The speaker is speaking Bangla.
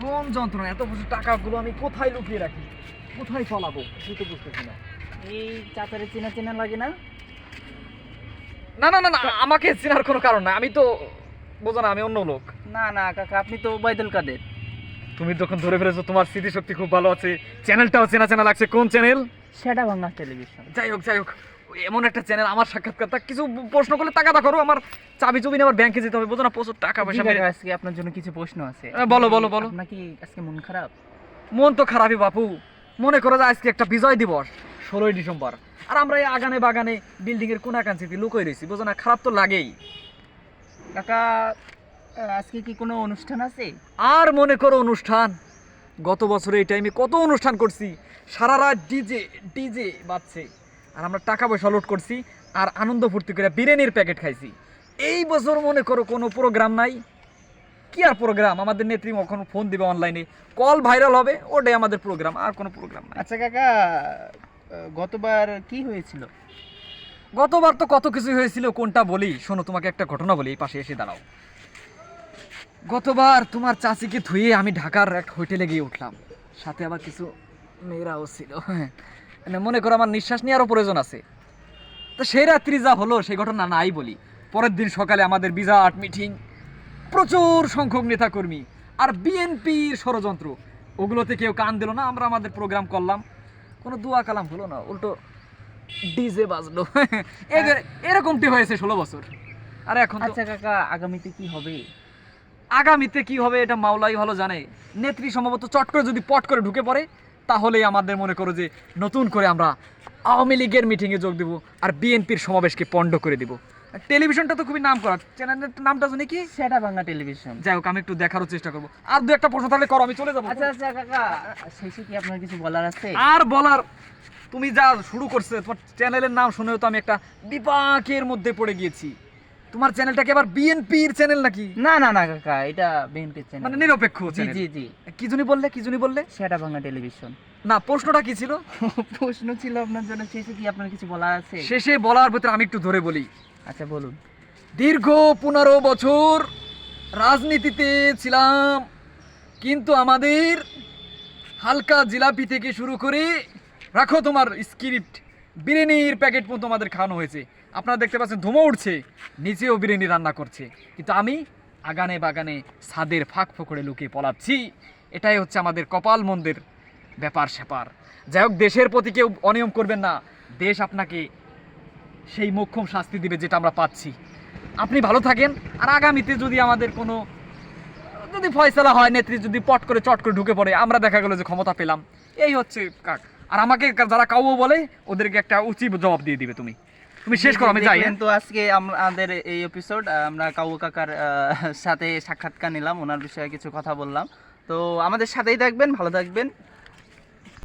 কোন যন্ত্রণা, এত বছর টাকাগুলো আমি কোথায় লুকিয়ে রাখি, কোথায় ফলাবো সেটা তো বুঝতেছি না। এই চাচারে চেনা চেনা লাগে না? না না না না, আমাকে চেনার কোনো কারণ নাই, আমি তো বোঝো না আমি অন্য লোক। না না কাকা, আপনি তো ওবায়দুল কাদের। তুমি যখন ধরে ফেলেছো, তোমার স্মৃতিশক্তি খুব ভালো আছে, চ্যানেলটাও চেনা চেনা লাগছে। কোন চ্যানেল? সেটা ভাঙা টেলিভিশন। যাই হোক যাই হোক, এমন একটা চ্যানেল, আমার সাক্ষাৎকার কিছু প্রশ্ন করলে টাকা করো, আমার চাবি চুবি নিয়ে আবার ব্যাংকে যেতে হবে, বোঝো না, প্রচুর টাকা পয়সা। আজকে আপনার জন্য কিছু প্রশ্ন আছে। বলো বলো বলো। নাকি আজকে মন খারাপ? মন তো খারাপই বাপু, মনে করো যে আজকে একটা বিজয় দিবস, 16ই ডিসেম্বর, আর আমরা এই আগানে বাগানে বিল্ডিং এর কোনাকাঞ্চিতে লুকোয় রয়েছি, বোঝো না, খারাপ তো লাগেই। কাকা, আজকে কি কোনো অনুষ্ঠান আছে? আর মনে করো অনুষ্ঠান, গত বছরে এই টাইমে কত অনুষ্ঠান করছি, সারা রাত ডিজে ডিজে বাজছে, আর আমরা টাকা পয়সা লোড করছি, আর আনন্দ ফুর্তি করে বিরিয়ানির প্যাকেট খাইছি। এই বছর মনে করো কোনো প্রোগ্রাম নাই। কি আর প্রোগ্রাম, আমাদের নেত্রী কখন ফোন দিবে অনলাইনে, কল ভাইরাল হবে, ওটাই আমাদের প্রোগ্রাম, আর কোনো প্রোগ্রাম নাই। আচ্ছা কাকা, গতবার কি হয়েছিল? গতবার তো কত কিছু হয়েছিল, কোনটা বলি শোনো, তোমাকে একটা ঘটনা বলি, এই পাশে এসে দাঁড়াও। গতবার তোমার চাচিকে ধুয়ে আমি ঢাকার এক হোটেলে গিয়ে উঠলাম, সাথে আবার কিছু মেয়েরাও ছিল। মানে মনে করো আমার নিঃশ্বাস নেওয়ারও প্রয়োজন আছে। তো সেই রাত্রি যা হলো সেই ঘটনা নাই বলি, পরের দিন সকালে আমাদের বিরাট মিটিং, প্রচুর সংখ্যক নেতাকর্মী, আর বিএনপির ষড়যন্ত্র, ওগুলোতে কেউ কান দিল না, আমরা আমাদের প্রোগ্রাম করলাম, কোনো দোয়া কালাম হলো না, উল্টো ডিজে বাজলো। এরকমটি হয়েছে 16 বছর। আর এখন আচ্ছা কাকা, আগামীতে কি হবে? আগামীতে কি হবে এটা মাওলাই ভালো জানে। নেত্রী সম্ভবত চট করে যদি পট করে ঢুকে পড়ে, তাহলেই আমাদের মনে করো যে নতুন করে আমরা আওয়ামী লীগের মিটিংয়ে যোগ দেবো, আর বিএনপির সমাবেশকে পণ্ড করে দিব। টেলিভিশনটা তো খুবই নাম করা, চ্যানেলের নামটা জানি কি? সেটা ভাঙা টেলিভিশন। যাই হোক, আমি একটু দেখারও চেষ্টা করবো। আর দু একটা প্রশ্ন তাহলে করো, আমি চলে যাবো। আচ্ছা আচ্ছা কাকা, শেষে কি আপনার কিছু বলার আছে? আর বলার, তুমি যা শুরু করছে, তোমার চ্যানেলের নাম শুনেও তো আমি একটা বিপাকের মধ্যে পড়ে গিয়েছি। তোমার চ্যানেলটাকে আবার বিএনপির চ্যানেল নাকি? না না না কাকা, এটা বিএনপির চ্যানেল, মানে নিরপেক্ষ জি চ্যানেল। জি জি। কি জন্য বললে, কি জন্য বললে? সেটা ভাঙা টেলিভিশন। না, প্রশ্নটা কি ছিল? প্রশ্ন ছিল আপনার জন্য, শেষে কি আপনার কিছু বলার আছে? শেষে বলার ভিতরে আমি একটু ধরে বলি। আচ্ছা বলুন। দীর্ঘ 15 বছর রাজনীতিতে ছিলাম, কিন্তু আমাদের হালকা জিলাপি থেকে শুরু করে, রাখো তোমার স্ক্রিপ্ট, বিরিয়ানির প্যাকেট পর্যন্ত আমাদের খাওয়ানো হয়েছে। আপনারা দেখতে পাচ্ছেন ধুমো উঠছে, নিচেও বিরিয়ানি রান্না করছে, কিন্তু আমি আগানে বাগানে ছাদের ফাঁক ফোকরে লুকিয়ে পলাচ্ছি। এটাই হচ্ছে আমাদের কপাল মন্দের ব্যাপার স্যাপার। যাই হোক, দেশের প্রতি কেউ অনিয়ম করবেন না, দেশ আপনাকে সেই মোক্ষম শাস্তি দিবে যেটা আমরা পাচ্ছি। আপনি ভালো থাকেন, আর আগামীতে যদি আমাদের কোনো যদি ফয়সালা হয়, নেত্রী যদি পট করে চট করে ঢুকে পড়ে, আমরা দেখা গেল যে ক্ষমতা পেলাম, এই হচ্ছে কাক। আর আমাকে যারা কাউ বলে ওদেরকে একটা উচিত জবাব দিয়ে দিবে। তুমি তুমি শেষ করো, আমি যাই। তো আজকে আমাদের এই এপিসোড আমরা কাউ কাকার সাথে সাক্ষাৎকার নিলাম, ওনার বিষয়ে কিছু কথা বললাম। তো আমাদের সাথেই থাকবেন, ভালো থাকবেন।